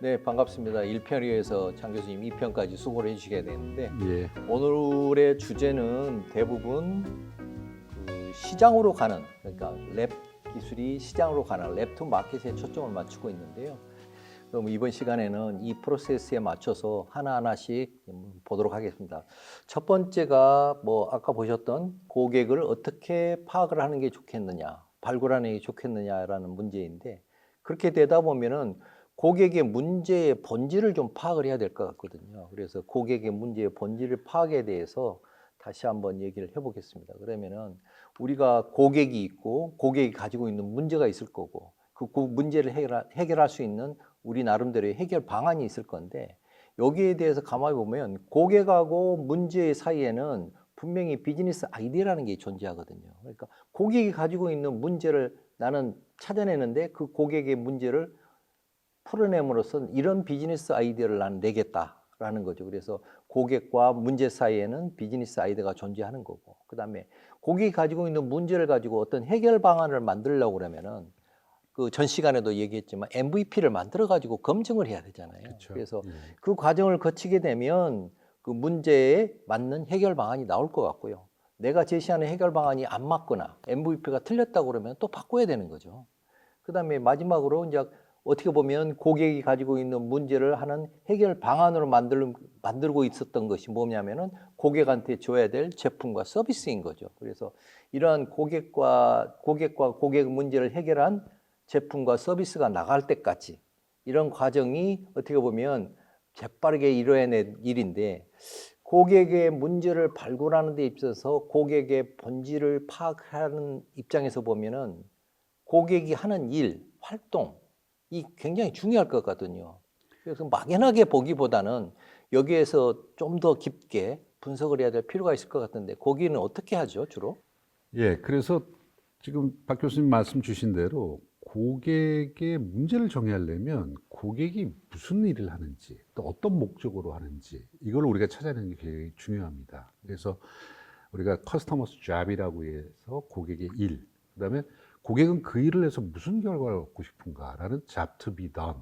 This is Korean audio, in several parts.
네, 반갑습니다. 1편에 이어서 장 교수님 2편까지 수고를 해주시게 되는데 예. 오늘의 주제는 대부분 시장으로 가는, 그러니까 랩 기술이 시장으로 가는 랩 투 마켓에 초점을 맞추고 있는데요. 그럼 이번 시간에는 이 프로세스에 맞춰서 하나하나씩 보도록 하겠습니다. 첫 번째가 아까 보셨던 고객을 어떻게 파악을 하는 게 좋겠느냐, 발굴하는 게 좋겠느냐라는 문제인데, 그렇게 되다 보면은 고객의 문제의 본질을 좀 파악을 해야 될 것 같거든요. 그래서 고객의 문제의 본질을 파악에 대해서 다시 한번 얘기를 해보겠습니다. 그러면은 우리가 고객이 있고 고객이 가지고 있는 문제가 있을 거고 그 문제를 해결할 수 있는 우리 나름대로의 해결 방안이 있을 건데, 여기에 대해서 가만히 보면 고객하고 문제 사이에는 분명히 비즈니스 아이디어라는 게 존재하거든요. 그러니까 고객이 가지고 있는 문제를 나는 찾아내는데 그 고객의 문제를 풀어냄으로써 이런 비즈니스 아이디어를 나는 내겠다라는 거죠. 그래서 고객과 문제 사이에는 비즈니스 아이디어가 존재하는 거고, 그 다음에 고객이 가지고 있는 문제를 가지고 어떤 해결 방안을 만들려고 그러면은 그 전 시간에도 얘기했지만 MVP를 만들어 가지고 검증을 해야 되잖아요. 그렇죠. 그래서 예. 그 과정을 거치게 되면 그 문제에 맞는 해결 방안이 나올 것 같고요. 내가 제시하는 해결 방안이 안 맞거나 MVP가 틀렸다고 그러면 또 바꿔야 되는 거죠. 그다음에 마지막으로 이제 어떻게 보면 고객이 가지고 있는 문제를 하는 해결 방안으로 만들고 있었던 것이 뭐냐면은 고객한테 줘야 될 제품과 서비스인 거죠. 그래서 이러한 고객과 고객 문제를 해결한 제품과 서비스가 나갈 때까지 이런 과정이 어떻게 보면 재빠르게 이뤄낸 일인데, 고객의 문제를 발굴하는 데 있어서 고객의 본질을 파악하는 입장에서 보면은 고객이 하는 일, 활동이 굉장히 중요할 것 같거든요. 그래서 막연하게 보기보다는 여기에서 좀 더 깊게 분석을 해야 될 필요가 있을 것 같은데, 거기는 어떻게 하죠, 주로? 예, 그래서 지금 박 교수님 말씀 주신 대로 고객의 문제를 정의하려면 고객이 무슨 일을 하는지, 또 어떤 목적으로 하는지, 이걸 우리가 찾아내는 게 굉장히 중요합니다. 그래서 우리가 커스터머스 잡이라고 해서 고객의 일, 그 다음에 고객은 그 일을 해서 무슨 결과를 얻고 싶은가라는 job to be done.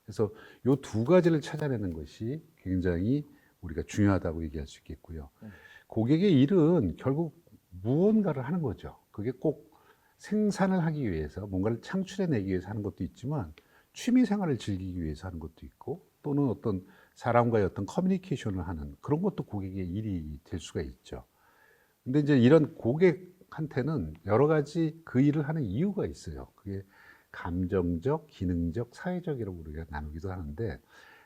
그래서 이 두 가지를 찾아내는 것이 굉장히 우리가 중요하다고 얘기할 수 있겠고요. 고객의 일은 결국 무언가를 하는 거죠. 그게 꼭 생산을 하기 위해서 뭔가를 창출해내기 위해서 하는 것도 있지만 취미 생활을 즐기기 위해서 하는 것도 있고, 또는 어떤 사람과의 어떤 커뮤니케이션을 하는 그런 것도 고객의 일이 될 수가 있죠. 근데 이제 이런 고객한테는 여러 가지 그 일을 하는 이유가 있어요. 그게 감정적, 기능적, 사회적이라고 우리가 나누기도 하는데,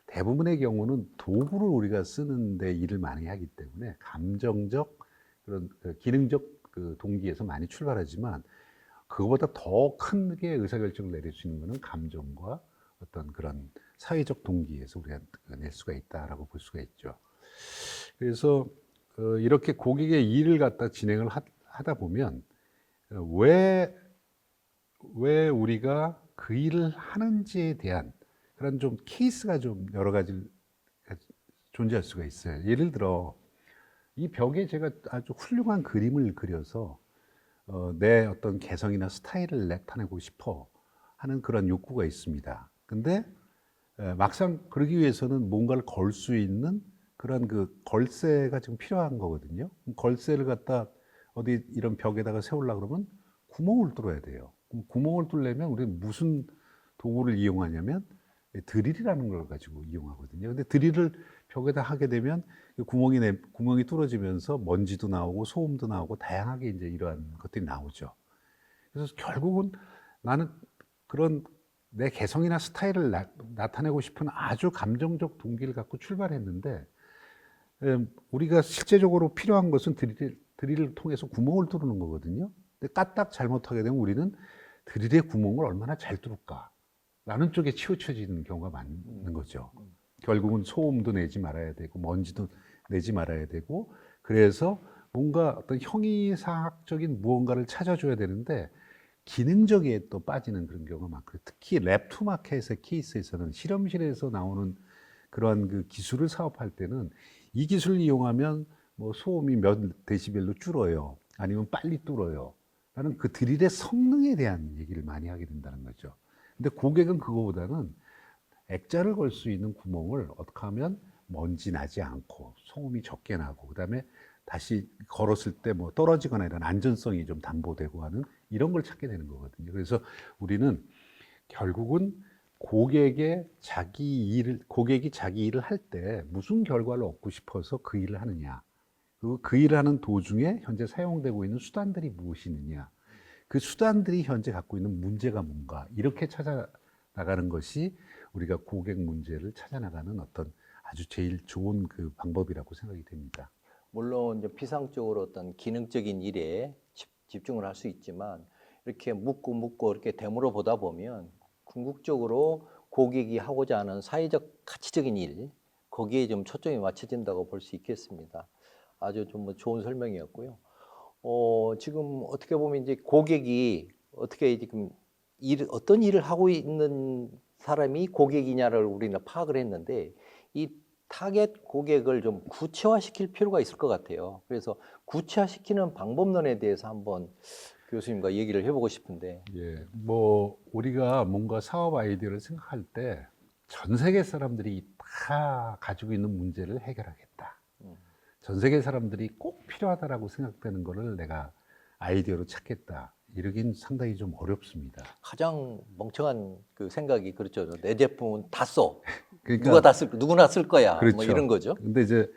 대부분의 경우는 도구를 우리가 쓰는데 일을 많이 하기 때문에 감정적, 그런 기능적 그 동기에서 많이 출발하지만, 그거보다 더 크게 의사결정을 내릴 수 있는 것은 감정과 어떤 그런 사회적 동기에서 우리가 낼 수가 있다라고 볼 수가 있죠. 그래서 이렇게 고객의 일을 갖다 진행을 하다 보면 왜 우리가 그 일을 하는지에 대한 그런 좀 케이스가 좀 여러 가지 존재할 수가 있어요. 예를 들어 이 벽에 제가 아주 훌륭한 그림을 그려서 내 어떤 개성이나 스타일을 나타내고 싶어 하는 그런 욕구가 있습니다. 근데 막상 그러기 위해서는 뭔가를 걸 수 있는 그런 그 걸쇠가 지금 필요한 거거든요. 걸쇠를 갖다 어디 이런 벽에다가 세우려고 그러면 구멍을 뚫어야 돼요. 그럼 구멍을 뚫려면 우리는 무슨 도구를 이용하냐면 드릴이라는 걸 가지고 이용하거든요. 근데 드릴을 벽에다 하게 되면 그 구멍이 뚫어지면서 먼지도 나오고 소음도 나오고 다양하게 이제 이러한 것들이 나오죠. 그래서 결국은 나는 그런 내 개성이나 스타일을 나타내고 싶은 아주 감정적 동기를 갖고 출발했는데, 우리가 실제적으로 필요한 것은 드릴을 통해서 구멍을 뚫는 거거든요. 근데 까딱 잘못하게 되면 우리는 드릴의 구멍을 얼마나 잘 뚫을까 라는 쪽에 치우쳐지는 경우가 많은 거죠. 결국은 소음도 내지 말아야 되고 먼지도 내지 말아야 되고, 그래서 뭔가 어떤 형이상학적인 무언가를 찾아줘야 되는데 기능적에 또 빠지는 그런 경우가 많고요. 특히 랩 투 마켓의 케이스에서는 실험실에서 나오는 그러한 그 기술을 사업할 때는 이 기술을 이용하면 뭐 소음이 몇 데시벨로 줄어요, 아니면 빨리 뚫어요 라는 그 드릴의 성능에 대한 얘기를 많이 하게 된다는 거죠. 근데 고객은 그거보다는 액자를 걸 수 있는 구멍을 어떻게 하면 먼지 나지 않고 소음이 적게 나고 그다음에 다시 걸었을 때 뭐 떨어지거나 이런 안전성이 좀 담보되고 하는 이런 걸 찾게 되는 거거든요. 그래서 우리는 결국은 고객이 자기 일을 할 때 무슨 결과를 얻고 싶어서 그 일을 하느냐, 그리고 그 일을 하는 도중에 현재 사용되고 있는 수단들이 무엇이느냐, 그 수단들이 현재 갖고 있는 문제가 뭔가, 이렇게 찾아나가는 것이 우리가 고객 문제를 찾아나가는 어떤 아주 제일 좋은 그 방법이라고 생각이 됩니다. 물론 이제 피상적으로 어떤 기능적인 일에 집중을 할 수 있지만 이렇게 묻고 이렇게 되물어 보다 보면 궁극적으로 고객이 하고자 하는 사회적 가치적인 일, 거기에 좀 초점이 맞춰진다고 볼 수 있겠습니다. 아주 좀 뭐 좋은 설명이었고요. 지금 어떻게 보면 이제 고객이 어떻게 지금 어떤 일을 하고 있는 사람이 고객이냐를 우리는 파악을 했는데 이 타겟 고객을 좀 구체화시킬 필요가 있을 것 같아요. 그래서 구체화시키는 방법론에 대해서 한번 교수님과 얘기를 해보고 싶은데. 예, 뭐 우리가 뭔가 사업 아이디어를 생각할 때 전 세계 사람들이 다 가지고 있는 문제를 해결하겠다. 전 세계 사람들이 꼭 필요하다라고 생각되는 거를 내가 아이디어로 찾겠다. 이러긴 상당히 좀 어렵습니다. 가장 멍청한 그 생각이 그렇죠. 내 제품은 다 써. 그러니까 누구나 쓸 거야. 그렇죠. 뭐 이런 거죠. 근데 이제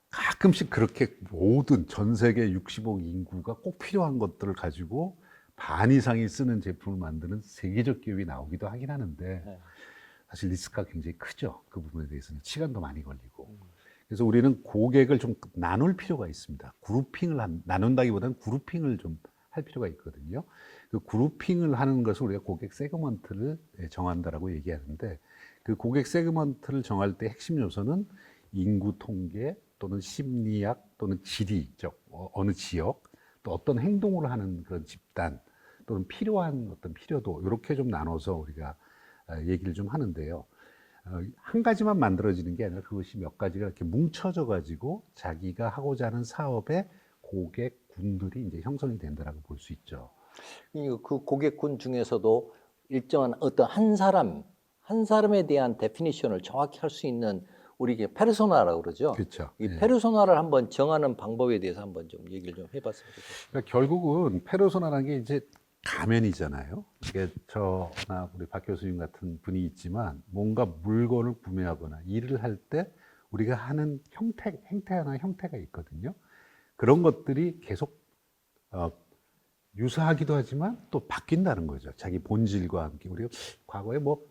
가끔씩 그렇게 모든 전 세계 60억 인구가 꼭 필요한 것들을 가지고 반 이상이 쓰는 제품을 만드는 세계적 기업이 나오기도 하긴 하는데 네. 사실 리스크가 굉장히 크죠. 그 부분에 대해서는 시간도 많이 걸리고. 그래서 우리는 고객을 좀 나눌 필요가 있습니다. 나눈다기보다는 그룹핑을 좀 할 필요가 있거든요. 그 그룹핑을 하는 것을 우리가 고객 세그먼트를 정한다라고 얘기하는데 그 고객 세그먼트를 정할 때 핵심 요소는 인구 통계 또는 심리학 또는 지리적 어느 지역 또 어떤 행동을 하는 그런 집단 또는 필요한 어떤 필요도 이렇게 좀 나눠서 우리가 얘기를 좀 하는데요. 한 가지만 만들어지는 게 아니라 그것이 몇 가지가 이렇게 뭉쳐져 가지고 자기가 하고자 하는 사업의 고객군들이 이제 형성이 된다라고 볼 수 있죠. 그 고객군 중에서도 일정한 어떤 한 사람에 대한 데피니션을 정확히 할 수 있는 우리 이게 페르소나라고 그러죠. 그렇죠. 이 예. 페르소나를 한번 정하는 방법에 대해서 한번 좀 얘기를 좀 해봤으면 좋겠습니다. 그러니까 결국은 페르소나라는 게 이제 가면이잖아요. 이게 저나 우리 박 교수님 같은 분이 있지만 뭔가 물건을 구매하거나 일을 할 때 우리가 하는 행태나 형태가 있거든요. 그런 것들이 계속 유사하기도 하지만 또 바뀐다는 거죠. 자기 본질과 함께. 우리가 과거에 뭐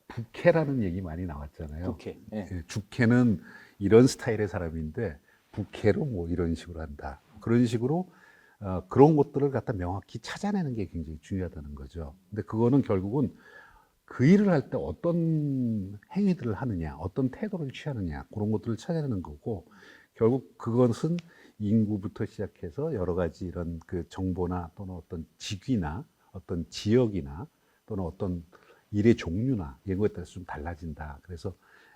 부캐라는 얘기 많이 나왔잖아요. 부캐. 예. 예, 주캐는 이런 스타일의 사람인데 부캐로 뭐 이런 식으로 한다. 그런 식으로 그런 것들을 갖다 명확히 찾아내는 게 굉장히 중요하다는 거죠. 근데 그거는 결국은 그 일을 할 때 어떤 행위들을 하느냐, 어떤 태도를 취하느냐, 그런 것들을 찾아내는 거고, 결국 그것은 인구부터 시작해서 여러 가지 이런 그 정보나 또는 어떤 직위나 어떤 지역이나 또는 어떤 일의 종류나 이런 것에 따라서 좀 달라진다. 그래서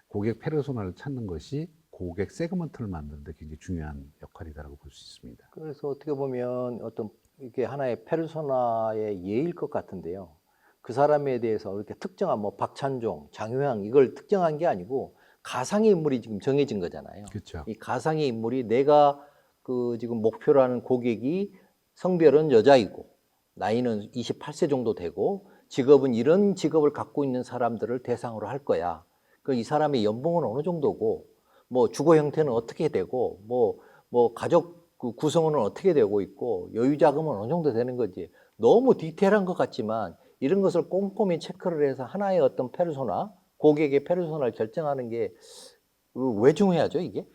고객 페르소나를 찾는 것이 고객 세그먼트를 만드는 데 굉장히 중요한 역할이다라고 볼 수 있습니다. 그래서 어떻게 보면 어떤 이게 하나의 페르소나의 예일 것 같은데요. 그 사람에 대해서 이렇게 특정한 뭐 박찬종, 장효향 이걸 특정한 게 아니고 가상의 인물이 지금 정해진 거잖아요. 그렇죠. 이 가상의 인물이 내가 그 지금 목표로 하는 고객이 성별은 여자이고 나이는 28세 정도 되고 직업은 이런 직업을 갖고 있는 사람들을 대상으로 할 거야. 그 이 사람의 연봉은 어느 정도고 뭐 주거 형태는 어떻게 되고 뭐 가족 구성원은 어떻게 되고 있고 여유 자금은 어느 정도 되는 거지. 너무 디테일한 것 같지만 이런 것을 꼼꼼히 체크를 해서 하나의 어떤 페르소나, 고객의 페르소나를 결정하는 게 왜 중요하죠, 이게?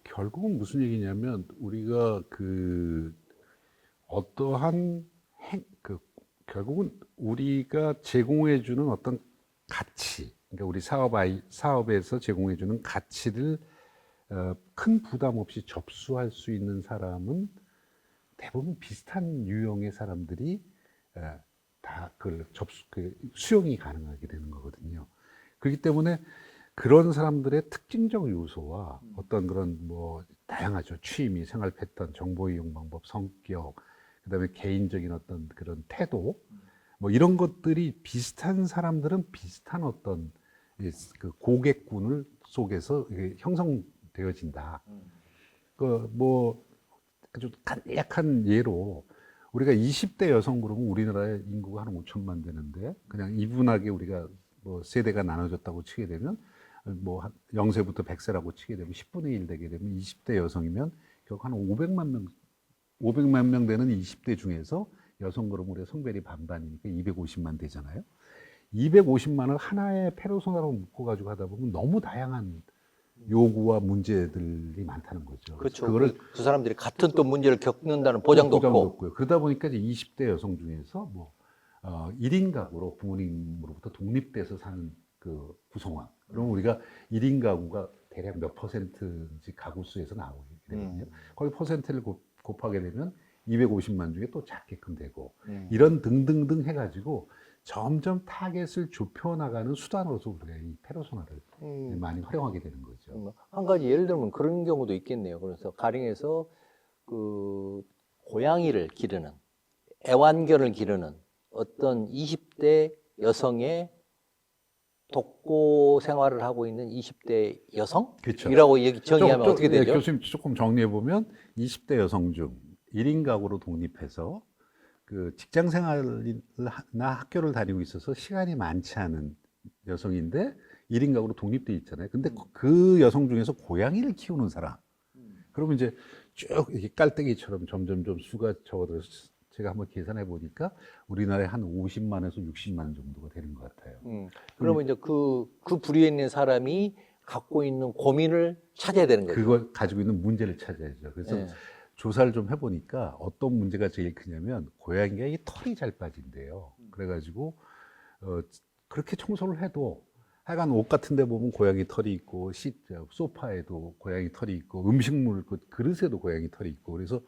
결국은 무슨 얘기냐면 우리가 그 어떠한 결국은 우리가 제공해주는 어떤 가치, 그러니까 우리 사업에서 제공해주는 가치를 큰 부담 없이 접수할 수 있는 사람은 대부분 비슷한 유형의 사람들이 다 그걸 수용이 가능하게 되는 거거든요. 그렇기 때문에 그런 사람들의 특징적 요소와 어떤 그런 뭐 다양하죠. 취미, 생활 패턴, 정보 이용 방법, 성격, 그다음에 개인적인 어떤 그런 태도, 뭐 이런 것들이 비슷한 사람들은 비슷한 어떤 그 고객군을 속에서 이게 형성되어진다. 그 뭐 아주 간략한 예로 우리가 20대 여성 그러면 우리나라의 인구가 한 5천만 되는데 그냥 이분하게 우리가 뭐 세대가 나눠졌다고 치게 되면 뭐 0세부터 100세라고 치게 되면 10분의 1 되게 되면 20대 여성이면 결국 한 500만 명 되는 20대 중에서 여성 그러면 우리가 성별이 반반이니까 250만 되잖아요. 250만을 하나의 페르소나로 묶어가지고 하다 보면 너무 다양한 요구와 문제들이 많다는 거죠. 그렇죠. 그거를 그 사람들이 같은 또 문제를 겪는다는 보장도 없고. 없고요. 그러다 보니까 이제 20대 여성 중에서 뭐 1인 가구로 부모님으로부터 독립돼서 사는 그 구성원. 그러면 우리가 1인 가구가 대략 몇 퍼센트인지 가구 수에서 나오게 되거든요. 거기 퍼센트를 곱하게 되면 250만 중에 또 작게끔 되고 이런 등등등 해가지고 점점 타겟을 좁혀나가는 수단으로서 우리가 이 페르소나를 많이 활용하게 되는 거죠. 한 가지 예를 들면 그런 경우도 있겠네요. 그래서 가령에서 그 고양이를 기르는 애완견을 기르는 어떤 20대 여성의 독고 생활을 하고 있는 20대 여성? 그렇죠. 이라고 정의하면 어떻게 되죠? 교수님 조금 정리해 보면 20대 여성 중 1인 가구로 독립해서 그 직장 생활이나 학교를 다니고 있어서 시간이 많지 않은 여성인데 1인 가구로 독립돼 있잖아요. 근데 그 여성 중에서 고양이를 키우는 사람. 그러면 이제 쭉 이렇게 깔때기처럼 점점 좀 수가 적어들어서 제가 한번 계산해 보니까 우리나라에 한 50만에서 60만 정도가 되는 것 같아요. 그러면 이제 그 부류에 있는 사람이 갖고 있는 고민을 찾아야 되는 거죠. 그걸 가지고 있는 문제를 찾아야죠. 그래서 조사를 좀 해보니까 어떤 문제가 제일 크냐면 고양이가 이 털이 잘 빠진대요. 그래가지고 그렇게 청소를 해도 하여간 옷 같은 데 보면 고양이 털이 있고 소파에도 고양이 털이 있고 음식물 그 그릇에도 고양이 털이 있고 그래서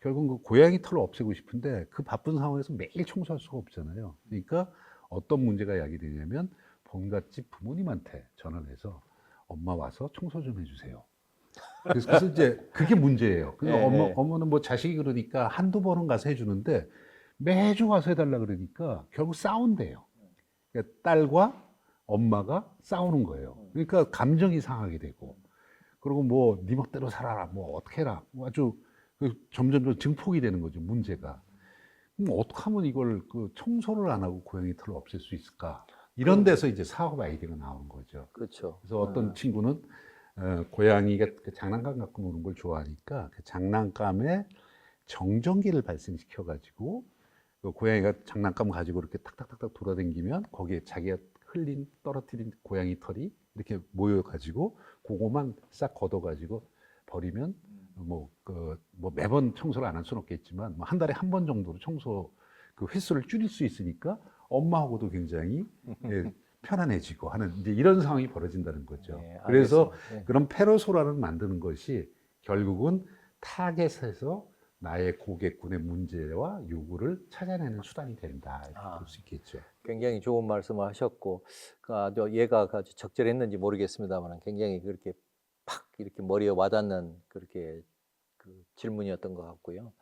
결국 그 고양이 털을 없애고 싶은데 그 바쁜 상황에서 매일 청소할 수가 없잖아요. 그러니까 어떤 문제가 야기되냐면 본갓집 부모님한테 전화를 해서 엄마 와서 청소 좀 해주세요. 그래서 이제 그게 문제예요. 그러니까 어머는 뭐 자식이 그러니까 한두 번은 가서 해주는데 매주 와서 해달라 그러니까 결국 싸운대요. 그러니까 딸과 엄마가 싸우는 거예요. 그러니까 감정이 상하게 되고 그리고 뭐 네 멋대로 살아라 뭐 어떻게 해라 뭐 아주 점점 증폭이 되는 거죠 문제가. 그럼 어떻게 하면 이걸 그 청소를 안 하고 고양이 털을 없앨 수 있을까? 이런 데서 이제 사업 아이디어가 나오는 거죠. 그렇죠. 그래서 어떤 친구는 고양이가 그 장난감 갖고 노는 걸 좋아하니까 그 장난감에 정전기를 발생시켜 가지고 그 고양이가 장난감 가지고 이렇게 탁탁탁탁 돌아다니면 거기에 자기가 흘린 떨어뜨린 고양이 털이 이렇게 모여 가지고 그거만 싹 걷어 가지고 버리면 뭐 매번 청소를 안 할 수는 없겠지만 뭐 한 달에 한 번 정도로 청소 그 횟수를 줄일 수 있으니까 엄마하고도 굉장히 편안해지고 하는 이제 이런 상황이 벌어진다는 거죠. 그래서 그런 페르소나를 만드는 것이 결국은 타겟에서 나의 고객군의 문제와 요구를 찾아내는 수단이 된다 이렇게 볼 수 있겠죠. 굉장히 좋은 말씀을 하셨고 얘가 아주 적절했는지 모르겠습니다만 굉장히 그렇게 팍 이렇게 머리에 와닿는 그렇게 그 질문이었던 것 같고요.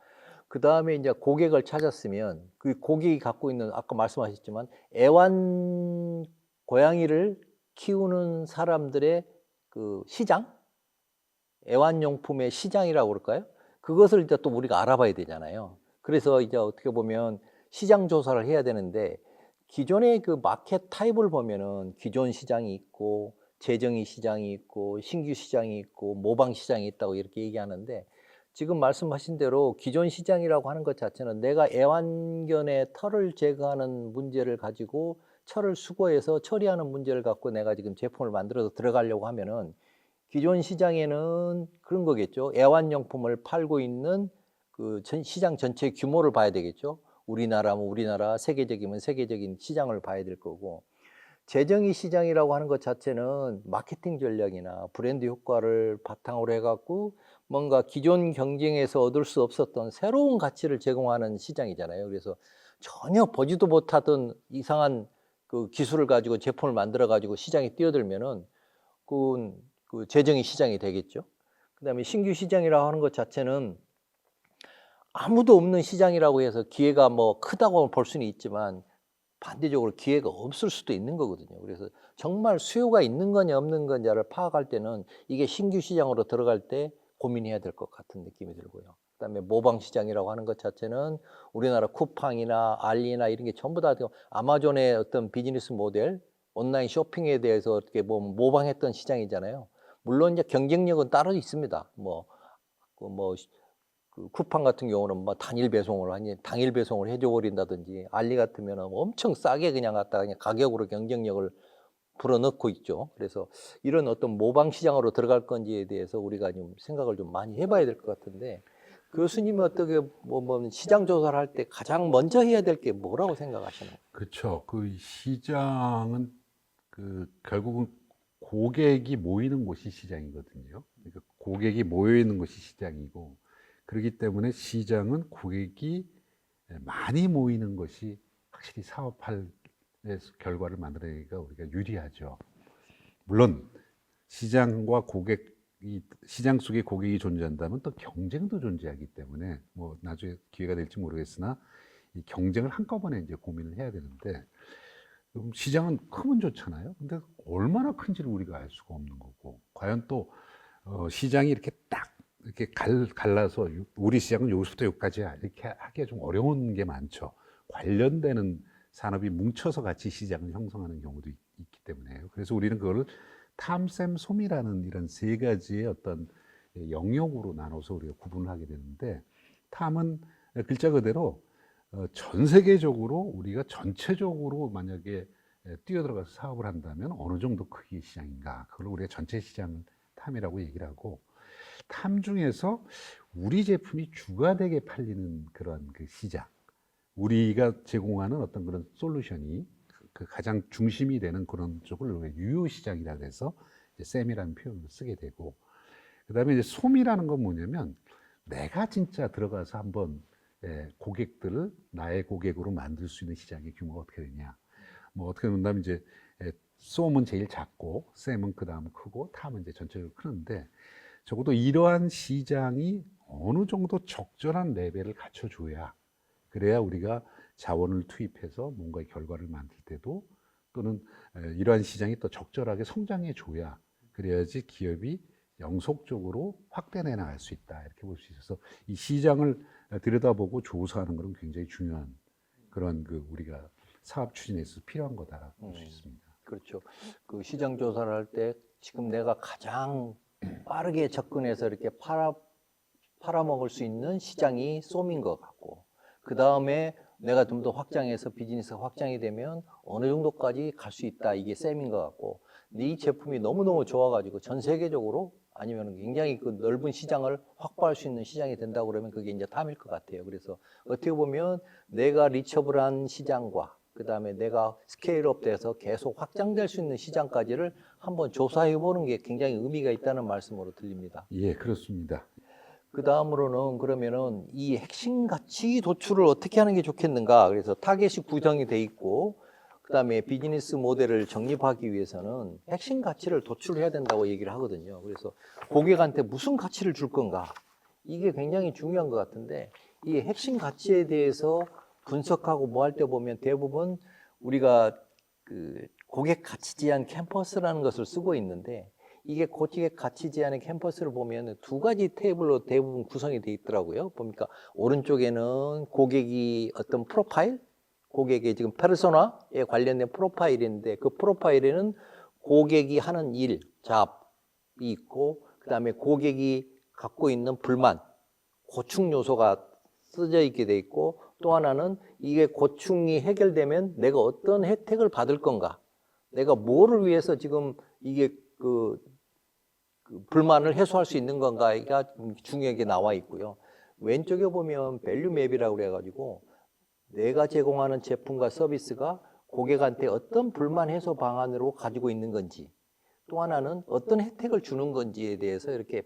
그 다음에 이제 고객을 찾았으면 그 고객이 갖고 있는 아까 말씀하셨지만 애완 고양이를 키우는 사람들의 그 시장, 애완용품의 시장이라고 그럴까요? 그것을 이제 또 우리가 알아봐야 되잖아요. 그래서 이제 어떻게 보면 시장 조사를 해야 되는데 기존의 그 마켓 타입을 보면은 기존 시장이 있고 재정의 시장이 있고 신규 시장이 있고 모방 시장이 있다고 이렇게 얘기하는데 지금 말씀하신 대로 기존 시장이라고 하는 것 자체는 내가 애완견의 털을 제거하는 문제를 가지고 철을 수거해서 처리하는 문제를 갖고 내가 지금 제품을 만들어서 들어가려고 하면은 기존 시장에는 그런 거겠죠. 애완용품을 팔고 있는 그 시장 전체 규모를 봐야 되겠죠. 우리나라면 우리나라, 세계적이면 세계적인 시장을 봐야 될 거고 재정의 시장이라고 하는 것 자체는 마케팅 전략이나 브랜드 효과를 바탕으로 해갖고 뭔가 기존 경쟁에서 얻을 수 없었던 새로운 가치를 제공하는 시장이잖아요. 그래서 전혀 보지도 못하던 이상한 그 기술을 가지고 제품을 만들어 가지고 시장에 뛰어들면은 그 재정의 시장이 되겠죠. 그다음에 신규 시장이라고 하는 것 자체는 아무도 없는 시장이라고 해서 기회가 뭐 크다고 볼 수는 있지만 반대적으로 기회가 없을 수도 있는 거거든요. 그래서 정말 수요가 있는 거냐 없는 거냐를 파악할 때는 이게 신규 시장으로 들어갈 때 고민해야 될 것 같은 느낌이 들고요. 그다음에 모방 시장이라고 하는 것 자체는 우리나라 쿠팡이나 알리나 이런 게 전부 다 아마존의 어떤 비즈니스 모델, 온라인 쇼핑에 대해서 어떻게 보면 모방했던 시장이잖아요. 물론 이제 경쟁력은 따로 있습니다. 그 쿠팡 같은 경우는 뭐 단일 배송을 하니 당일 배송을 해줘 버린다든지, 알리 같으면은 엄청 싸게 그냥 갖다가 그냥 가격으로 경쟁력을 불어넣고 있죠. 그래서 이런 어떤 모방 시장으로 들어갈 건지에 대해서 우리가 좀 생각을 좀 많이 해봐야 될 것 같은데, 교수님은 어떻게 뭐 시장 조사를 할 때 가장 먼저 해야 될 게 뭐라고 생각하시나요? 그렇죠. 그 시장은 그 결국은 고객이 모이는 곳이 시장이거든요. 그러니까 고객이 모여 있는 곳이 시장이고, 그렇기 때문에 시장은 고객이 많이 모이는 것이 확실히 사업할 결과를 만들어내기가 우리가 유리하죠. 물론 시장과 고객이, 시장 속에 고객이 존재한다면 또 경쟁도 존재하기 때문에 뭐 나중에 기회가 될지 모르겠으나 이 경쟁을 한꺼번에 이제 고민을 해야 되는데, 시장은 크면 좋잖아요. 근데 얼마나 큰지를 우리가 알 수가 없는 거고, 과연 또 시장이 이렇게 딱 이렇게 갈라서 우리 시장은 여기서부터 여기까지야 이렇게 하기가 좀 어려운 게 많죠. 관련되는 산업이 뭉쳐서 같이 시장을 형성하는 경우도 있기 때문에요. 그래서 우리는 그거를 탐샘 솜이라는 이런 세 가지의 어떤 영역으로 나눠서 우리가 구분을 하게 되는데, 탐은 글자 그대로 전 세계적으로 우리가 전체적으로 만약에 뛰어들어가서 사업을 한다면 어느 정도 크기의 시장인가, 그걸 우리가 전체 시장을 탐이라고 얘기를 하고, 탐 중에서 우리 제품이 주가 되게 팔리는 그런 그 시장, 우리가 제공하는 어떤 그런 솔루션이 그 가장 중심이 되는 그런 쪽을 우리가 유효 시장이라고 해서 이제 셈이라는 표현을 쓰게 되고, 그다음에 이제 솜이라는 건 뭐냐면 내가 진짜 들어가서 한번 고객들을 나의 고객으로 만들 수 있는 시장의 규모가 어떻게 되냐. 뭐 어떻게 본다면 이제 솜은 제일 작고, 셈은 그 다음 크고, 탐은 이제 전체적으로 크는데, 적어도 이러한 시장이 어느 정도 적절한 레벨을 갖춰줘야, 그래야 우리가 자원을 투입해서 뭔가의 결과를 만들 때도, 또는 이러한 시장이 또 적절하게 성장해 줘야, 그래야지 기업이 영속적으로 확대해 나갈 수 있다, 이렇게 볼 수 있어서 이 시장을 들여다보고 조사하는 것은 굉장히 중요한 그런 그 우리가 사업 추진에 있어서 필요한 거다라고 볼 수 있습니다. 그렇죠. 그 시장 조사를 할 때 지금 내가 가장 빠르게 접근해서 이렇게 팔아먹을 수 있는 시장이 솜인 것 같고, 그 다음에 내가 좀 더 확장해서 비즈니스가 확장이 되면 어느 정도까지 갈 수 있다, 이게 셈인 것 같고, 근데 이 제품이 너무너무 좋아가지고 전 세계적으로 아니면 굉장히 그 넓은 시장을 확보할 수 있는 시장이 된다고 그러면 그게 이제 탐일 것 같아요. 그래서 어떻게 보면 내가 리처블한 시장과 그 다음에 내가 스케일업 돼서 계속 확장될 수 있는 시장까지를 한번 조사해 보는 게 굉장히 의미가 있다는 말씀으로 들립니다. 예, 그렇습니다. 그 다음으로는 그러면은 이 핵심 가치 도출을 어떻게 하는 게 좋겠는가. 그래서 타겟이 구성이 돼 있고, 그 다음에 비즈니스 모델을 정립하기 위해서는 핵심 가치를 도출해야 된다고 얘기를 하거든요. 그래서 고객한테 무슨 가치를 줄 건가, 이게 굉장히 중요한 것 같은데, 이 핵심 가치에 대해서 분석하고 뭐 할 때 보면 대부분 우리가 그 고객 가치 제한 캠퍼스라는 것을 쓰고 있는데, 이게 고객 가치 제한의 캠퍼스를 보면 두 가지 테이블로 대부분 구성이 되어 있더라고요. 보니까 오른쪽에는 고객이 어떤 프로파일, 고객의 지금 페르소나에 관련된 프로파일인데, 그 프로파일에는 고객이 하는 일, 잡이 있고, 그 다음에 고객이 갖고 있는 불만, 고충 요소가 쓰여 있게 돼 있고, 또 하나는 이게 고충이 해결되면 내가 어떤 혜택을 받을 건가, 내가 뭐를 위해서 지금 이게 그 불만을 해소할 수 있는 건가가 중요하게 나와 있고요. 왼쪽에 보면 밸류 맵이라고 그래가지고 내가 제공하는 제품과 서비스가 고객한테 어떤 불만 해소 방안으로 가지고 있는 건지, 또 하나는 어떤 혜택을 주는 건지에 대해서 이렇게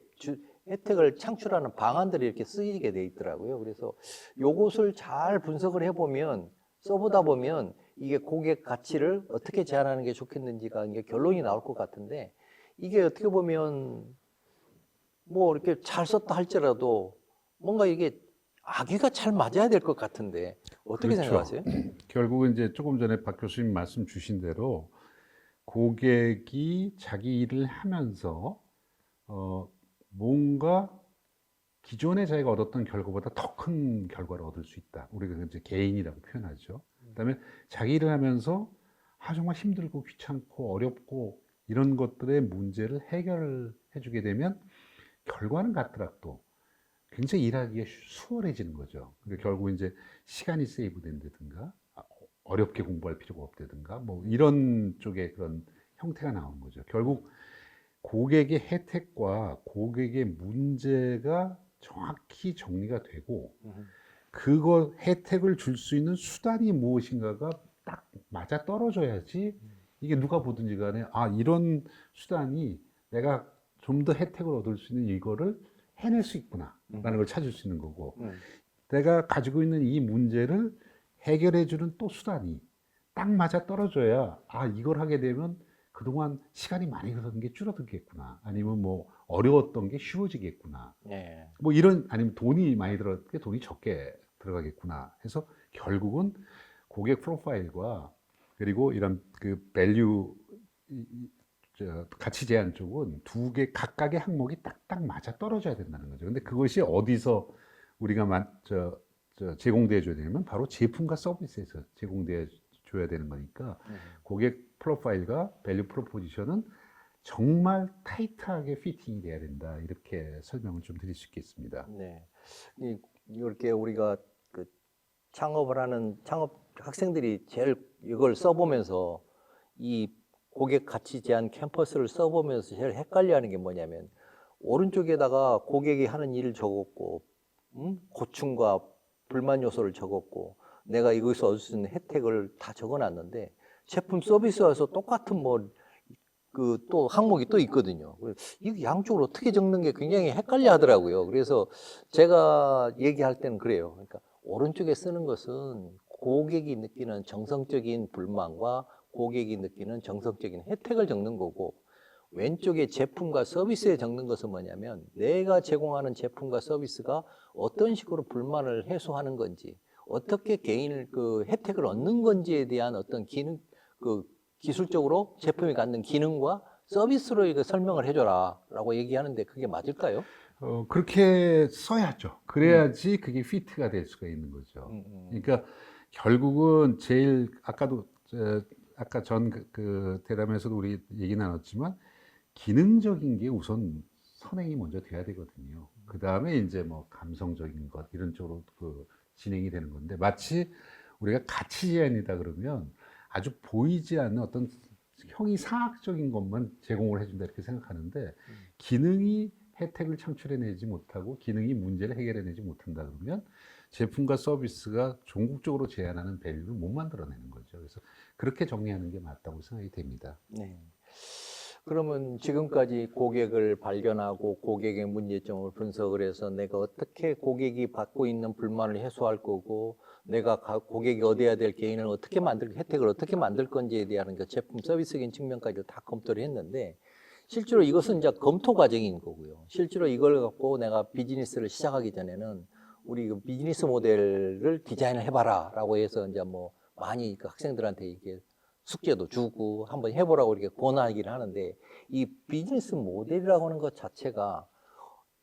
혜택을 창출하는 방안들이 이렇게 쓰이게 돼 있더라고요. 그래서 요것을 잘 분석을 해보면, 써보다 보면 이게 고객 가치를 어떻게 제한하는 게 좋겠는지가 이게 결론이 나올 것 같은데, 이게 어떻게 보면 뭐 이렇게 잘 썼다 할지라도 뭔가 이게 아기가 잘 맞아야 될 것 같은데, 어떻게 그렇죠. 생각하세요? 결국은 이제 조금 전에 박 교수님 말씀 주신 대로 고객이 자기 일을 하면서 뭔가 기존에 자기가 얻었던 결과보다 더 큰 결과를 얻을 수 있다. 우리가 이제 개인이라고 표현하죠. 그다음에 자기 일을 하면서 정말 힘들고 귀찮고 어렵고 이런 것들의 문제를 해결해 주게 되면 결과는 같더라도 굉장히 일하기가 수월해지는 거죠. 그러니까 결국 이제 시간이 세이브된다든가 어렵게 공부할 필요가 없다든가 뭐 이런 쪽의 그런 형태가 나오는 거죠. 결국 고객의 혜택과 고객의 문제가 정확히 정리가 되고 그거 혜택을 줄 수 있는 수단이 무엇인가가 딱 맞아 떨어져야지 이게 누가 보든지 간에 이런 수단이 내가 좀 더 혜택을 얻을 수 있는 이거를 해낼 수 있구나 라는 걸 찾을 수 있는 거고 내가 가지고 있는 이 문제를 해결해 주는 또 수단이 딱 맞아 떨어져야 이걸 하게 되면 그동안 시간이 많이 흐르는 게 줄어들겠구나 아니면 뭐 어려웠던 게 쉬워지겠구나 네. 뭐 이런 아니면 돈이 많이 들어갈 게 돈이 적게 들어가겠구나 해서 결국은 고객 프로파일과 그리고 이런 그 밸류 가치 제한 쪽은 두 개 각각의 항목이 딱딱 맞아 떨어져야 된다는 거죠. 근데 그것이 어디서 우리가 제공돼 줘야 되냐면 바로 제품과 서비스에서 제공돼 줘야 되는 거니까 고객 프로파일과 밸류 프로포지션은 정말 타이트하게 피팅이 돼야 된다. 이렇게 설명을 좀 드릴 수 있겠습니다. 네. 이렇게 우리가 그 창업을 하는 창업 학생들이 제일 이걸 써보면서 이 고객 가치 제한 캠퍼스를 써보면서 제일 헷갈려하는 게 뭐냐면 오른쪽에다가 고객이 하는 일을 적었고 고충과 불만 요소를 적었고 내가 이것에서 얻을 수 있는 혜택을 다 적어놨는데 제품 서비스와서 똑같은 또 항목이 또 있거든요. 이 양쪽으로 어떻게 적는 게 굉장히 헷갈려 하더라고요. 그래서 제가 얘기할 때는 그래요. 그러니까 오른쪽에 쓰는 것은 고객이 느끼는 정성적인 불만과 고객이 느끼는 정성적인 혜택을 적는 거고 왼쪽에 제품과 서비스에 적는 것은 뭐냐면 내가 제공하는 제품과 서비스가 어떤 식으로 불만을 해소하는 건지 어떻게 개인을 그 혜택을 얻는 건지에 대한 어떤 기능 기술적으로 제품이 갖는 기능과 서비스로 이거 설명을 해줘라 라고 얘기하는데 그게 맞을까요? 그렇게 써야죠. 그래야지 그게 피트가 될 수가 있는 거죠. 그러니까 결국은 제일 아까도 아까 전 그 대담에서도 우리 얘기 나눴지만 기능적인 게 우선 선행이 먼저 돼야 되거든요. 그 다음에 이제 뭐 감성적인 것 이런 쪽으로 진행이 되는 건데 마치 우리가 가치 제한이다 그러면 아주 보이지 않는 어떤 형이상학적인 것만 제공을 해준다 이렇게 생각하는데 기능이 혜택을 창출해내지 못하고 기능이 문제를 해결해내지 못한다 그러면 제품과 서비스가 종국적으로 제한하는 밸류를 못 만들어내는 거죠. 그래서 그렇게 정리하는 게 맞다고 생각이 됩니다. 네. 그러면 지금까지 고객을 발견하고 고객의 문제점을 분석을 해서 내가 어떻게 고객이 받고 있는 불만을 해소할 거고 내가 고객이 얻어야 될 개인을 어떻게 혜택을 어떻게 만들 건지에 대한 그 제품 서비스적인 측면까지 다 검토를 했는데 실제로 이것은 이제 검토 과정인 거고요. 실제로 이걸 갖고 내가 비즈니스를 시작하기 전에는 우리 그 비즈니스 모델을 디자인을 해봐라 라고 해서 이제 뭐 많이 그 학생들한테 이게 숙제도 주고 한번 해보라고 이렇게 권하기를 하는데 이 비즈니스 모델이라고 하는 것 자체가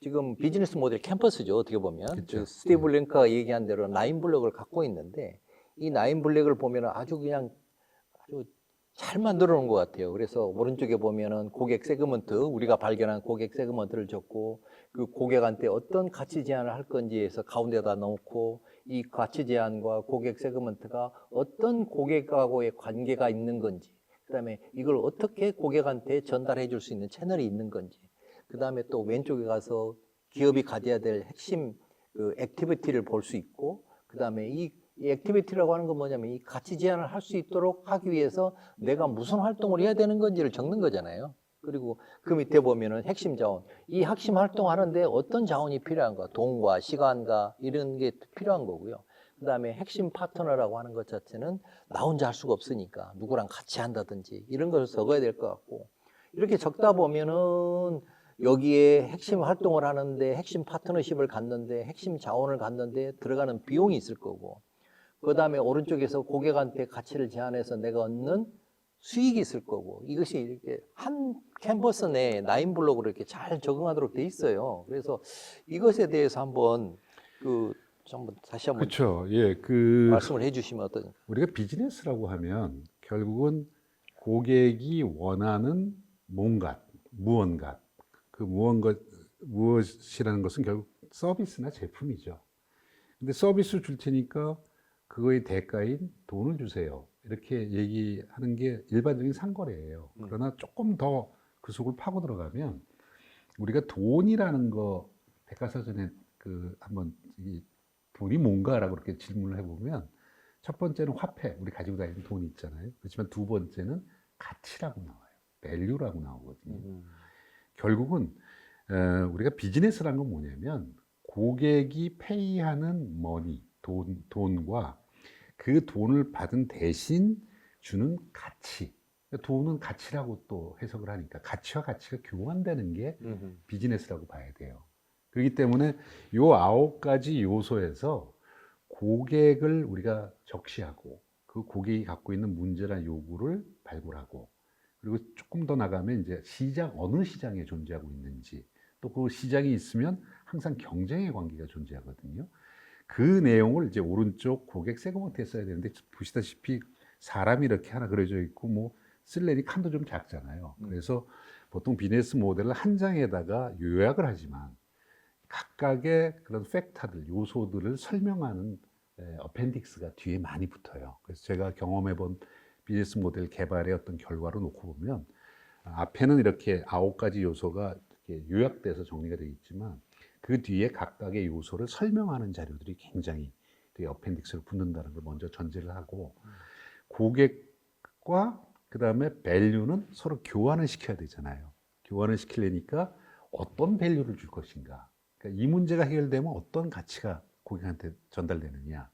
지금 비즈니스 모델 캠퍼스죠. 어떻게 보면 그렇죠. 스티브 랭카가 얘기한 대로 9블럭을 갖고 있는데 이 9블럭을 보면 아주 잘 만들어 놓은 것 같아요. 그래서 오른쪽에 보면은 고객 세그먼트, 우리가 발견한 고객 세그먼트를 적고 그 고객한테 어떤 가치 제안을 할 건지에서 가운데다 넣고 이 가치 제안과 고객 세그먼트가 어떤 고객하고의 관계가 있는 건지 그다음에 이걸 어떻게 고객한테 전달해 줄 수 있는 채널이 있는 건지 그다음에 또 왼쪽에 가서 기업이 가져야 될 핵심 그 액티비티를 볼 수 있고 그다음에 이 액티비티라고 하는 건 뭐냐면 이 가치 제한을 할 수 있도록 하기 위해서 내가 무슨 활동을 해야 되는 건지를 적는 거잖아요. 그리고 그 밑에 보면은 핵심 자원. 이 핵심 활동하는데 어떤 자원이 필요한가? 돈과 시간과 이런 게 필요한 거고요. 그 다음에 핵심 파트너라고 하는 것 자체는 나 혼자 할 수가 없으니까 누구랑 같이 한다든지 이런 것을 적어야 될 것 같고 이렇게 적다 보면은 여기에 핵심 활동을 하는데 핵심 파트너십을 갖는데 핵심 자원을 갖는데 들어가는 비용이 있을 거고 그 다음에 오른쪽에서 고객한테 가치를 제안해서 내가 얻는 수익이 있을 거고, 이것이 이렇게 한 캔버스 내에 9블록으로 이렇게 잘 적응하도록 돼 있어요. 그래서 이것에 대해서 한번 한번 다시 한번 그렇죠. 예, 말씀을 해주시면 어떤? 우리가 비즈니스라고 하면 결국은 고객이 원하는 무언가, 무엇이라는 것은 결국 서비스나 제품이죠. 근데 서비스 줄 테니까 그거의 대가인 돈을 주세요. 이렇게 얘기하는 게 일반적인 상거래예요. 그러나 조금 더 그 속을 파고 들어가면 우리가 돈이라는 거 백과사전에 한번 이 돈이 뭔가라고 그렇게 질문을 해보면 첫 번째는 화폐, 우리 가지고 다니는 돈이 있잖아요. 그렇지만 두 번째는 가치라고 나와요. 밸류라고 나오거든요. 결국은 우리가 비즈니스라는 건 뭐냐면 고객이 페이하는 머니, 돈과 그 돈을 받은 대신 주는 가치. 돈은 가치라고 또 해석을 하니까 가치와 가치가 교환되는 게 비즈니스라고 봐야 돼요. 그렇기 때문에 이 9가지 요소에서 고객을 우리가 적시하고 그 고객이 갖고 있는 문제나 요구를 발굴하고, 그리고 조금 더 나가면 이제 어느 시장에 존재하고 있는지, 또 그 시장이 있으면 항상 경쟁의 관계가 존재하거든요. 그 내용을 이제 오른쪽 고객 세그먼트에 써야 되는데, 보시다시피 사람이 이렇게 하나 그려져 있고 뭐 쓸레니 칸도 좀 작잖아요. 그래서 보통 비즈니스 모델을 한 장에다가 요약을 하지만 각각의 그런 팩터들, 요소들을 설명하는 어펜딕스가 뒤에 많이 붙어요. 그래서 제가 경험해 본 비즈니스 모델 개발의 어떤 결과로 놓고 보면 앞에는 이렇게 9가지 요소가 이렇게 요약돼서 정리가 되어 있지만 그 뒤에 각각의 요소를 설명하는 자료들이 굉장히 어펜딕스로 붙는다는 걸 먼저 전제를 하고, 고객과 그 다음에 밸류는 서로 교환을 시켜야 되잖아요. 교환을 시키려니까 어떤 밸류를 줄 것인가, 그러니까 이 문제가 해결되면 어떤 가치가 고객한테 전달되느냐,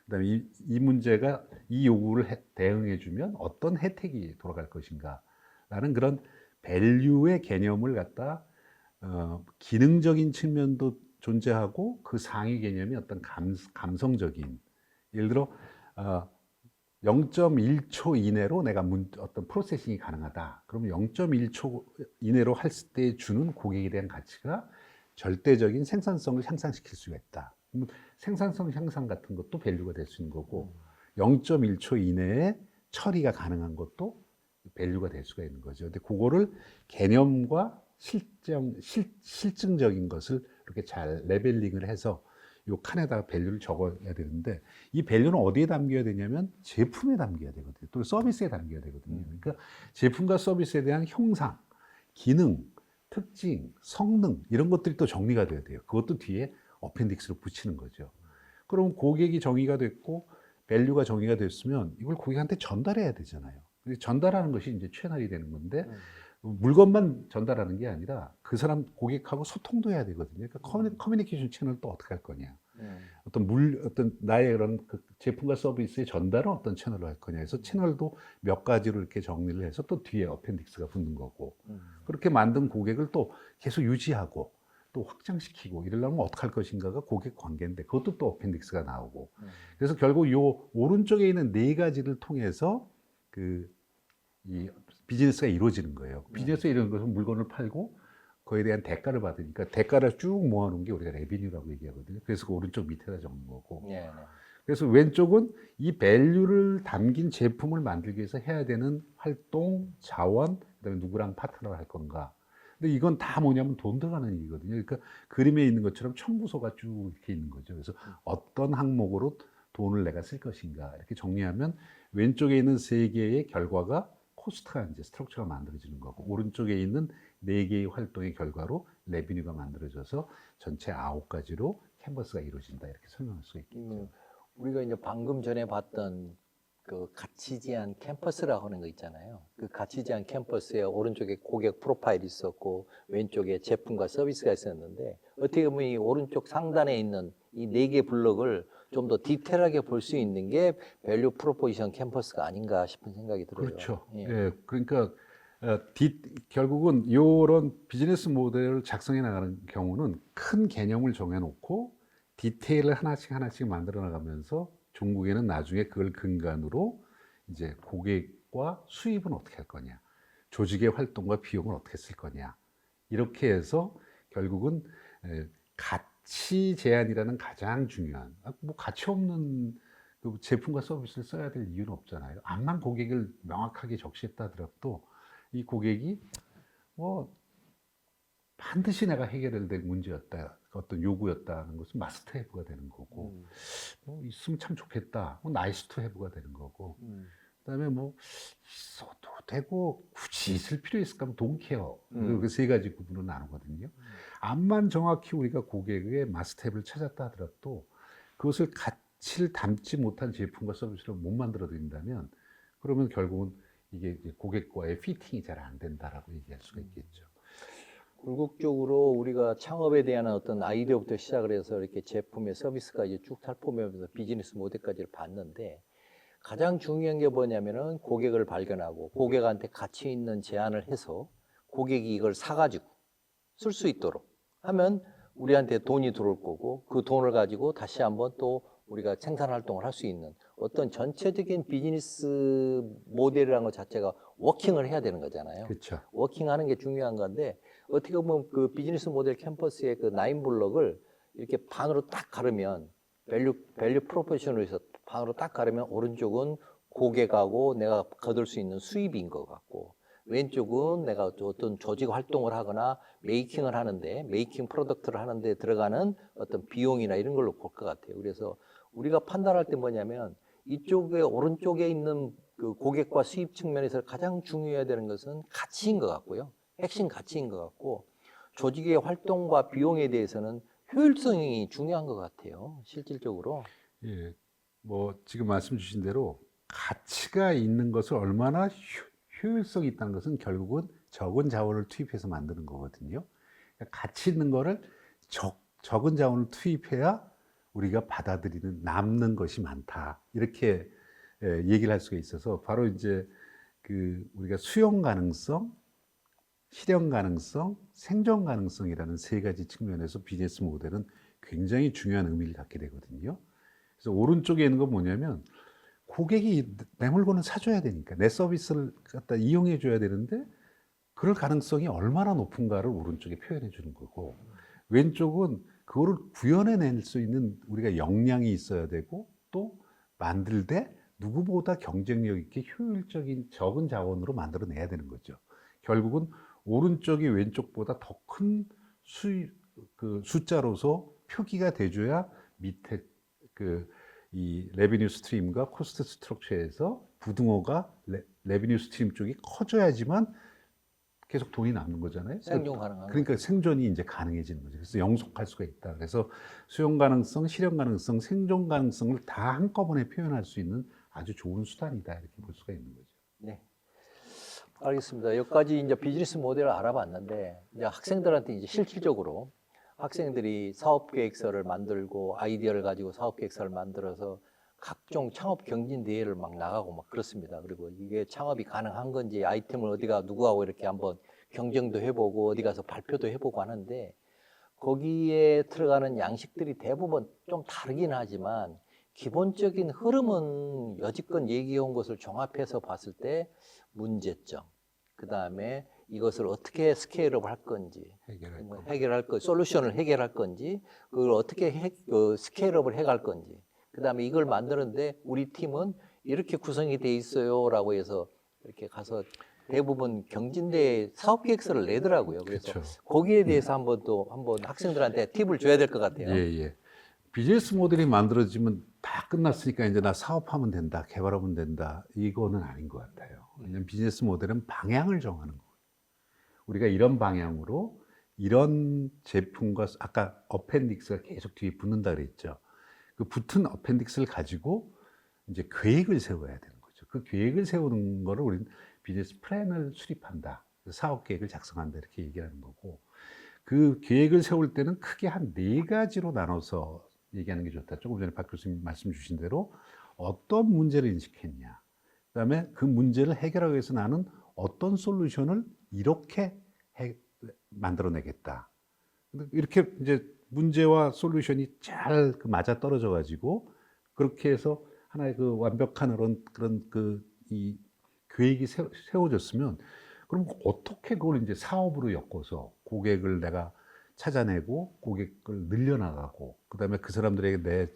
그 다음에 이 문제가 이 요구를 대응해주면 어떤 혜택이 돌아갈 것인가 라는 그런 밸류의 개념을 갖다 기능적인 측면도 존재하고 그 상위 개념이 어떤 감성적인, 예를 들어 0.1초 이내로 내가 어떤 프로세싱이 가능하다. 그러면 0.1초 이내로 할 때 주는 고객에 대한 가치가 절대적인 생산성을 향상시킬 수가 있다. 그러면 생산성 향상 같은 것도 밸류가 될 수 있는 거고, 0.1초 이내에 처리가 가능한 것도 밸류가 될 수가 있는 거죠. 근데 그거를 개념과 실증적인 것을 이렇게 잘 레벨링을 해서 요 칸에다가 밸류를 적어야 되는데, 이 밸류는 어디에 담겨야 되냐면 제품에 담겨야 되거든요. 또 서비스에 담겨야 되거든요. 그러니까 제품과 서비스에 대한 형상, 기능, 특징, 성능 이런 것들이 또 정리가 돼야 돼요. 그것도 뒤에 어펜딕스로 붙이는 거죠. 그럼 고객이 정의가 됐고 밸류가 정의가 됐으면 이걸 고객한테 전달해야 되잖아요. 전달하는 것이 이제 채널이 되는 건데, 물건만 전달하는 게 아니라 그 사람 고객하고 소통도 해야 되거든요. 그러니까 커뮤니케이션 채널을 또 어떻게 할 거냐. 어떤 나의 그런 그 제품과 서비스의 전달은 어떤 채널로 할 거냐 해서 채널도 몇 가지로 이렇게 정리를 해서 또 뒤에 어펜딕스가 붙는 거고, 그렇게 만든 고객을 또 계속 유지하고 또 확장시키고 이러려면 어떻게 할 것인가가 고객 관계인데, 그것도 또 어펜딕스가 나오고, 그래서 결국 요 오른쪽에 있는 4가지를 통해서 이 비즈니스가 이루어지는 거예요. 비즈니스가 이루어지는 것은 물건을 팔고 그에 대한 대가를 받으니까 대가를 쭉 모아놓은 게 우리가 레비뉴라고 얘기하거든요. 그래서 그 오른쪽 밑에다 적는 거고. 그래서 왼쪽은 이 밸류를 담긴 제품을 만들기 위해서 해야 되는 활동, 자원, 그다음에 누구랑 파트너를 할 건가. 근데 이건 다 뭐냐면 돈 들어가는 일이거든요. 그러니까 그림에 있는 것처럼 청구서가 쭉 이렇게 있는 거죠. 그래서 어떤 항목으로 돈을 내가 쓸 것인가 이렇게 정리하면 왼쪽에 있는 3개의 결과가 코스트가 이제 스트럭처가 만들어지는 거고, 오른쪽에 있는 4개의 활동의 결과로 레비뉴가 만들어져서 전체 9가지로 캔버스가 이루어진다, 이렇게 설명할 수 있겠죠. 우리가 이제 방금 전에 봤던 그 가치 제한 캠퍼스라고 하는 거 있잖아요. 그 가치 제한 캠퍼스에 오른쪽에 고객 프로파일이 있었고 왼쪽에 제품과 서비스가 있었는데, 어떻게 보면 이 오른쪽 상단에 있는 이 4개 블록을 좀 더 디테일하게 볼 수 있는 게 밸류 프로포지션 캠퍼스가 아닌가 싶은 생각이 들어요. 그렇죠. 예, 그러니까 결국은 이런 비즈니스 모델을 작성해 나가는 경우는 큰 개념을 정해놓고 디테일을 하나씩 만들어 나가면서 종국에는 나중에 그걸 근간으로 이제 고객과 수입은 어떻게 할 거냐, 조직의 활동과 비용을 어떻게 쓸 거냐, 이렇게 해서 결국은 가치 제한이라는 가장 중요한, 뭐 가치 없는 그 제품과 서비스를 써야 될 이유는 없잖아요. 암만 고객을 명확하게 적시했다 하더라도 이 고객이 뭐 반드시 내가 해결해야 될 문제였다, 어떤 요구였다는 것은 마스트 해브가 되는 거고, 뭐 있으면 참 좋겠다, 뭐 나이스 투 해브가 되는 거고, 그다음에 뭐 있어도 되고 굳이 있을 필요 있을까 하면 돈 케어, 그 세 가지 구분으로 나누거든요. 암만 정확히 우리가 고객의 마스트 해브를 찾았다 하더라도 그것을 가치를 담지 못한 제품과 서비스를 못 만들어 드린다면, 그러면 결국은 이게 이제 고객과의 피팅이 잘 안 된다라고 얘기할 수가 있겠죠. 궁극적으로 우리가 창업에 대한 어떤 아이디어부터 시작을 해서 이렇게 제품의 서비스까지 쭉 살펴보면서 비즈니스 모델까지를 봤는데, 가장 중요한 게 뭐냐면은 고객을 발견하고 고객한테 가치 있는 제안을 해서 고객이 이걸 사가지고 쓸 수 있도록 하면 우리한테 돈이 들어올 거고, 그 돈을 가지고 다시 한번 또 우리가 생산 활동을 할 수 있는 어떤 전체적인 비즈니스 모델이라는 것 자체가 워킹을 해야 되는 거잖아요. 그렇죠. 워킹하는 게 중요한 건데, 어떻게 보면 그 비즈니스 모델 캠퍼스의 그 9블럭을 이렇게 반으로 딱 가르면, 밸류 프로포션에서 반으로 딱 가르면 오른쪽은 고객하고 내가 거둘 수 있는 수입인 것 같고, 왼쪽은 내가 어떤 조직 활동을 하거나 메이킹을 하는데, 메이킹 프로덕트를 하는데 들어가는 어떤 비용이나 이런 걸로 볼 것 같아요. 그래서 우리가 판단할 때 뭐냐면, 이쪽에 오른쪽에 있는 그 고객과 수입 측면에서 가장 중요해야 되는 것은 가치인 것 같고요. 핵심 가치인 것 같고, 조직의 활동과 비용에 대해서는 효율성이 중요한 것 같아요. 실질적으로. 예, 뭐 지금 말씀 주신 대로 가치가 있는 것을 얼마나 효율성이 있다는 것은 결국은 적은 자원을 투입해서 만드는 거거든요. 그러니까 가치 있는 거를 적은 자원을 투입해야 우리가 받아들이는, 남는 것이 많다, 이렇게 얘기를 할 수가 있어서, 바로 이제 그 우리가 수용 가능성, 실현 가능성, 생존 가능성이라는 세 가지 측면에서 비즈니스 모델은 굉장히 중요한 의미를 갖게 되거든요. 그래서 오른쪽에 있는 건 뭐냐면, 고객이 내 물건을 사줘야 되니까, 내 서비스를 갖다 이용해 줘야 되는데 그럴 가능성이 얼마나 높은가를 오른쪽에 표현해 주는 거고, 왼쪽은 그거를 구현해낼 수 있는 우리가 역량이 있어야 되고, 또 만들 때 누구보다 경쟁력 있게 효율적인 적은 자원으로 만들어내야 되는 거죠. 결국은 오른쪽이 왼쪽보다 더 큰 그 숫자로서 표기가 돼줘야 밑에 이 레비뉴 스트림과 코스트 스트럭처에서 부등호가 레비뉴 스트림 쪽이 커져야지만 계속 돈이 남는 거잖아요. 생존 가능한 그러니까 거죠. 생존이 이제 가능해지는 거죠. 그래서 영속할 수가 있다. 그래서 수용 가능성, 실현 가능성, 생존 가능성을 다 한꺼번에 표현할 수 있는 아주 좋은 수단이다, 이렇게 볼 수가 있는 거죠. 네. 알겠습니다. 여기까지 이제 비즈니스 모델을 알아봤는데, 이제 학생들한테 이제 실질적으로 학생들이 사업 계획서를 만들고 아이디어를 가지고 사업 계획서를 만들어서 각종 창업 경진 대회를 막 나가고 막 그렇습니다. 그리고 이게 창업이 가능한 건지, 아이템을 어디가 누구하고 이렇게 한번 경쟁도 해보고 어디 가서 발표도 해보고 하는데, 거기에 들어가는 양식들이 대부분 좀 다르긴 하지만 기본적인 흐름은 여지껏 얘기해온 것을 종합해서 봤을 때 문제점, 그 다음에 이것을 어떻게 스케일업 할 건지, 해결할 거, 솔루션을 해결할 건지, 그걸 어떻게 스케일업을 해갈 건지, 그 다음에 이걸 만드는데 우리 팀은 이렇게 구성이 돼 있어요라고 해서 이렇게 가서 대부분 경진대회 사업 계획서를 내더라고요. 그래서 그렇죠. 거기에 대해서 한번 학생들한테 팁을 줘야 될 것 같아요. 예. 비즈니스 모델이 만들어지면 다 끝났으니까 이제 나 사업하면 된다, 개발하면 된다, 이거는 아닌 것 같아요. 왜냐면 비즈니스 모델은 방향을 정하는 거예요. 우리가 이런 방향으로 이런 제품과, 아까 어펜딕스가 계속 뒤에 붙는다 그랬죠. 그 붙은 어펜딕스를 가지고 이제 계획을 세워야 되는 거죠. 그 계획을 세우는 거를 우리는 비즈니스 플랜을 수립한다, 사업 계획을 작성한다, 이렇게 얘기하는 거고, 그 계획을 세울 때는 크게 한 4가지로 나눠서 얘기하는 게 좋다. 조금 전에 박 교수님 말씀 주신 대로 어떤 문제를 인식했냐, 그다음에 그 문제를 해결하기 위해서 나는 어떤 솔루션을 이렇게 만들어내겠다. 이렇게 이제 문제와 솔루션이 잘 맞아 떨어져 가지고 그렇게 해서 하나의 그 완벽한 그런 그 이 계획이 세워졌으면 그럼 어떻게 그걸 이제 사업으로 엮어서 고객을 내가 찾아내고 고객을 늘려나가고 그다음에 그 사람들에게 내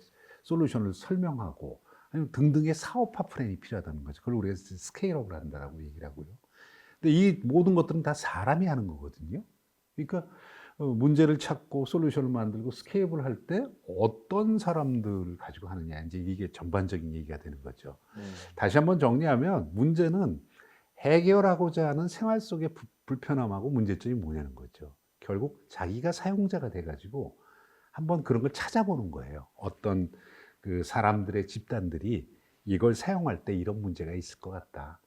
솔루션을 설명하고 아니면 등등의 사업화 플랜이 필요하다는 거죠. 그걸 우리가 스케일업을 한다라고 얘기를 하고요. 근데 이 모든 것들은 다 사람이 하는 거거든요. 그러니까 문제를 찾고 솔루션을 만들고 스케일업을 할 때 어떤 사람들을 가지고 하느냐 이제 이게 전반적인 얘기가 되는 거죠. 다시 한번 정리하면 문제는 해결하고자 하는 생활 속의 불편함하고 문제점이 뭐냐는 거죠. 결국 자기가 사용자가 돼가지고 한번 그런 걸 찾아보는 거예요. 어떤 그 사람들의 집단들이 이걸 사용할 때 이런 문제가 있을 것 같다.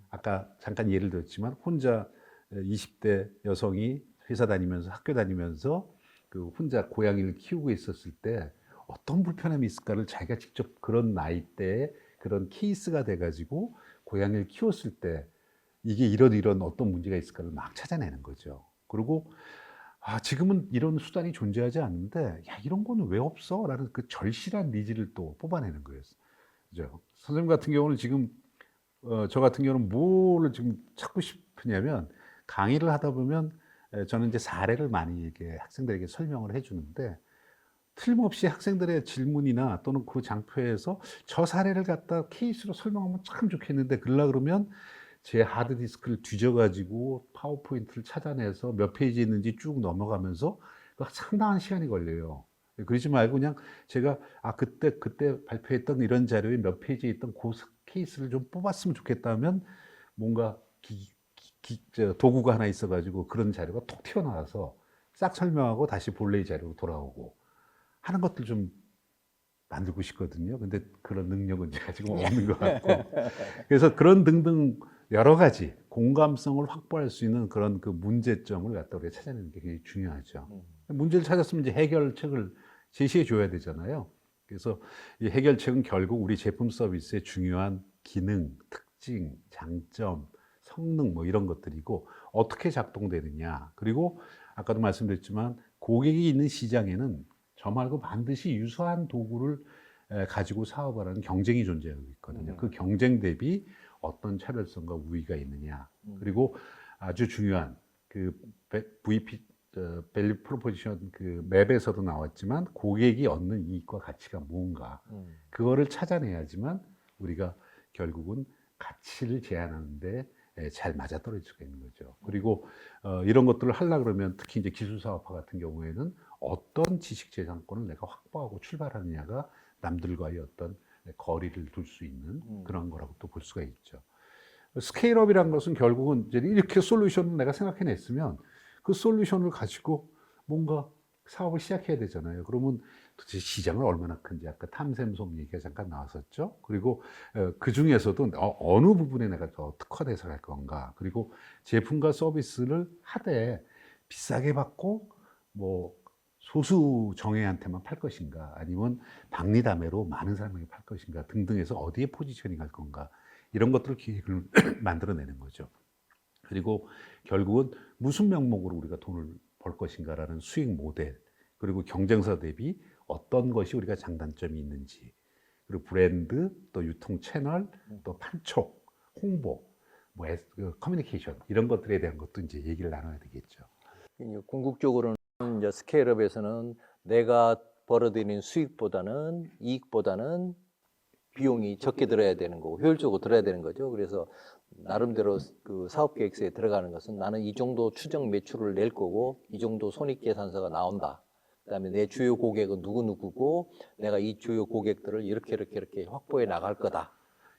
아까 잠깐 예를 들었지만 혼자 20대 여성이 회사 다니면서 학교 다니면서 그 혼자 고양이를 키우고 있었을 때 어떤 불편함이 있을까를 자기가 직접 그런 나이대에 그런 케이스가 돼가지고 고양이를 키웠을 때 이게 이런 어떤 문제가 있을까를 막 찾아내는 거죠. 그리고 지금은 이런 수단이 존재하지 않는데 야 이런 거는 왜 없어? 라는 그 절실한 니즈를 또 뽑아내는 거예요. 그죠? 선생님 같은 경우는 지금 저 같은 경우는 뭐를 지금 찾고 싶으냐면 강의를 하다 보면 저는 이제 사례를 많이 이렇게 학생들에게 설명을 해주는데 틀림없이 학생들의 질문이나 또는 그 장표에서 저 사례를 갖다 케이스로 설명하면 참 좋겠는데 그러려 그러면 제 하드디스크를 뒤져가지고 파워포인트를 찾아내서 몇 페이지 있는지 쭉 넘어가면서 상당한 시간이 걸려요. 그러지 말고 그냥 제가 그때 발표했던 이런 자료에 몇 페이지에 있던 그 케이스를 좀 뽑았으면 좋겠다면 뭔가 도구가 하나 있어가지고 그런 자료가 톡 튀어나와서 싹 설명하고 다시 본래의 자료로 돌아오고 하는 것들 좀 만들고 싶거든요. 근데 그런 능력은 제가 지금 없는 것 같고. 그래서 그런 등등 여러 가지 공감성을 확보할 수 있는 그런 그 문제점을 갖다 우리가 찾아내는 게 굉장히 중요하죠. 문제를 찾았으면 이제 해결책을 제시해 줘야 되잖아요. 그래서 이 해결책은 결국 우리 제품 서비스의 중요한 기능, 특징, 장점, 성능 뭐 이런 것들이고 어떻게 작동되느냐. 그리고 아까도 말씀드렸지만 고객이 있는 시장에는 저 말고 반드시 유사한 도구를 가지고 사업을 하는 경쟁이 존재하고 있거든요. 그 경쟁 대비 어떤 차별성과 우위가 있느냐. 그리고 아주 중요한 그 VP 밸류 프로포지션 그 맵에서도 나왔지만 고객이 얻는 이익과 가치가 뭔가 그거를 찾아내야지만 우리가 결국은 가치를 제한하는데 잘 맞아떨어질 수가 있는 거죠. 그리고 이런 것들을 하려 그러면 특히 이제 기술 사업화 같은 경우에는 어떤 지식 재산권을 내가 확보하고 출발하느냐가 남들과의 어떤 거리를 둘 수 있는 그런 거라고 또 볼 수가 있죠. 스케일업이라는 것은 결국은 이제 이렇게 솔루션을 내가 생각해냈으면 그 솔루션을 가지고 뭔가 사업을 시작해야 되잖아요. 그러면 도대체 시장을 얼마나 큰지 아까 탐샘송 얘기가 잠깐 나왔었죠. 그리고 그 중에서도 어느 부분에 내가 더 특화돼서 갈 건가. 그리고 제품과 서비스를 하되 비싸게 받고 뭐 소수 정예한테만 팔 것인가 아니면 박리담회로 많은 사람에게 팔 것인가 등등해서 어디에 포지셔닝 할 건가 이런 것들을 기획을 만들어내는 거죠. 그리고 결국은 무슨 명목으로 우리가 돈을 벌 것인가라는 수익 모델 그리고 경쟁사 대비 어떤 것이 우리가 장단점이 있는지 그리고 브랜드 또 유통 채널 또 판촉 홍보 뭐 커뮤니케이션 이런 것들에 대한 것도 이제 얘기를 나눠야 되겠죠. 궁극적으로는 이제 스케일업에서는 내가 벌어들이는 수익보다는 이익보다는 비용이 적게 들어야 되는 거고 효율적으로 들어야 되는 거죠. 그래서 나름대로 그 사업 계획서에 들어가는 것은 나는 이 정도 추정 매출을 낼 거고 이 정도 손익계산서가 나온다. 그다음에 내 주요 고객은 누구누구고 내가 이 주요 고객들을 이렇게 확보해 나갈 거다.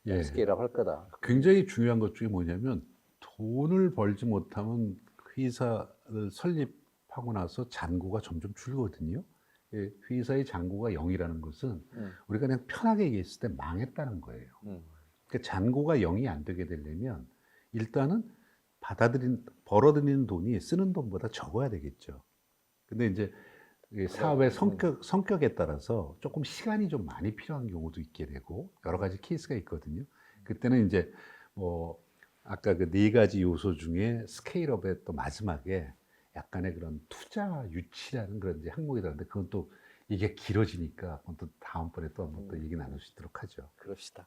예. 스케일업 할 거다. 굉장히 중요한 것 중에 뭐냐면 돈을 벌지 못하면 회사를 설립하고 나서 잔고가 점점 줄거든요. 회사의 잔고가 0이라는 것은 우리가 그냥 편하게 얘기했을 때 망했다는 거예요. 그러니까 잔고가 0이 안 되게 되려면 일단은 벌어들이는 돈이 쓰는 돈보다 적어야 되겠죠. 근데 이제 사업의 성격에 따라서 조금 시간이 좀 많이 필요한 경우도 있게 되고 여러 가지 케이스가 있거든요. 그때는 이제 뭐 아까 그 네 가지 요소 중에 스케일업의 또 마지막에 약간의 그런 투자 유치라는 그런 이제 항목이 들었는데 그건 또 이게 길어지니까 또 다음번에 또 한번 또 얘기 나눌 수 있도록 하죠. 그럽시다.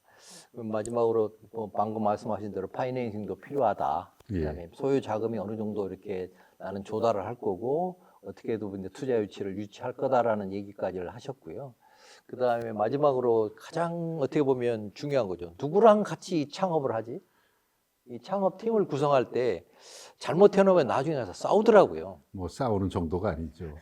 그럼 마지막으로 뭐 방금 말씀하신 대로 파이낸싱도 필요하다. 그다음에 소유 자금이 어느 정도 이렇게 나는 조달을 할 거고 어떻게든 이제 투자 유치를 유치할 거다라는 얘기까지를 하셨고요. 그다음에 마지막으로 가장 어떻게 보면 중요한 거죠. 누구랑 같이 창업을 하지? 이 창업팀을 구성할 때 잘못해 놓으면 나중에 가서 싸우더라고요. 뭐 싸우는 정도가 아니죠.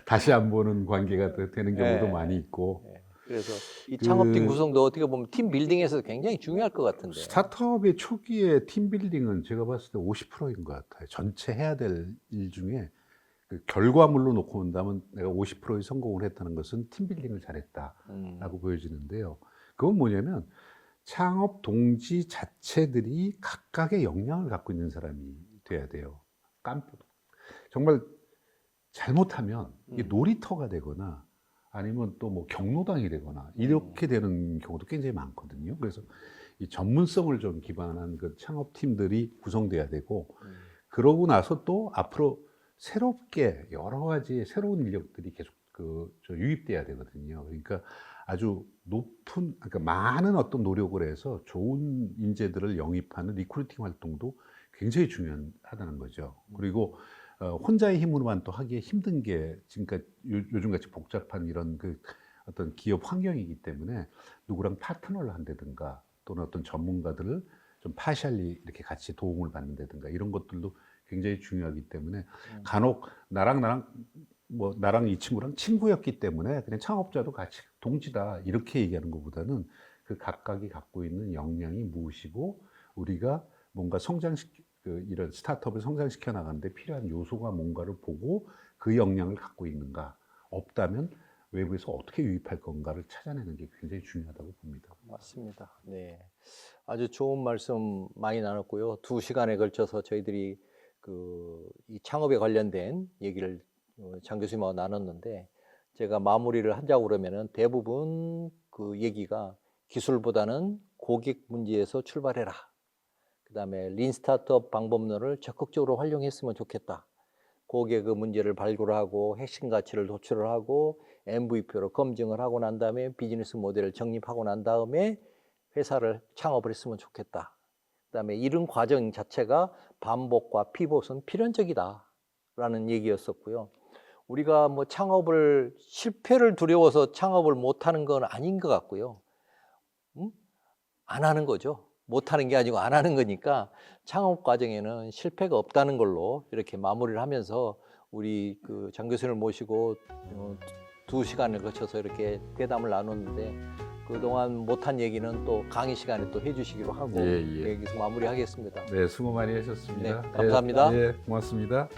다시 안 보는 관계가 되는 경우도 네. 많이 있고. 네. 그래서 이 그 창업팀 구성도 어떻게 보면 팀 빌딩에서 굉장히 중요할 것 같은데. 스타트업의 초기에 팀빌딩은 제가 봤을 때 50%인 것 같아요. 전체 해야 될 일 중에 그 결과물로 놓고 본다면 내가 50%의 성공을 했다는 것은 팀빌딩을 잘했다라고 보여지는데요. 그건 뭐냐면 창업 동지 자체들이 각각의 역량을 갖고 있는 사람이 돼야 돼요. 정말 잘못하면 이게 놀이터가 되거나 아니면 또 뭐 경로당이 되거나 이렇게 되는 경우도 굉장히 많거든요. 그래서 이 전문성을 좀 기반한 그 창업팀들이 구성돼야 되고 그러고 나서 또 앞으로 새롭게 여러 가지 새로운 인력들이 계속 유입돼야 되거든요. 그러니까 아주 그러니까 많은 어떤 노력을 해서 좋은 인재들을 영입하는 리크루팅 활동도 굉장히 중요하다는 거죠. 그리고 혼자의 힘으로만 또 하기 힘든 게 지금까지 요즘같이 복잡한 이런 그 어떤 기업 환경이기 때문에 누구랑 파트너를 한다든가 또는 어떤 전문가들을 좀 파셜리 이렇게 같이 도움을 받는다든가 이런 것들도 굉장히 중요하기 때문에 간혹 나랑 이 친구랑 친구였기 때문에 그냥 창업자도 같이 동지다 이렇게 얘기하는 것보다는 그 각각이 갖고 있는 역량이 무엇이고 우리가 뭔가 이런 스타트업을 성장시켜 나가는데 필요한 요소가 뭔가를 보고 그 역량을 갖고 있는가 없다면 외부에서 어떻게 유입할 건가를 찾아내는 게 굉장히 중요하다고 봅니다. 맞습니다. 네. 아주 좋은 말씀 많이 나눴고요. 2시간에 걸쳐서 저희들이 이 창업에 관련된 얘기를 장 교수님하고 나눴는데 제가 마무리를 하자고 그러면은 대부분 그 얘기가 기술보다는 고객 문제에서 출발해라. 그다음에 린 스타트업 방법론을 적극적으로 활용했으면 좋겠다. 고객의 그 문제를 발굴하고 핵심 가치를 도출을 하고 MVP로 검증을 하고 난 다음에 비즈니스 모델을 정립하고 난 다음에 회사를 창업을 했으면 좋겠다. 그다음에 이런 과정 자체가 반복과 피봇은 필연적이다라는 얘기였었고요. 우리가 뭐 창업을 실패를 두려워서 창업을 못하는 건 아닌 것 같고요. 안 하는 거죠. 못하는 게 아니고 안 하는 거니까 창업 과정에는 실패가 없다는 걸로 이렇게 마무리를 하면서 우리 그 장 교수님을 모시고 2시간을 거쳐서 이렇게 대담을 나눴는데 그동안 못한 얘기는 또 강의 시간에 또 해주시기로 하고 여기서 마무리하겠습니다. 네, 수고 많이 하셨습니다. 네, 감사합니다. 네, 고맙습니다.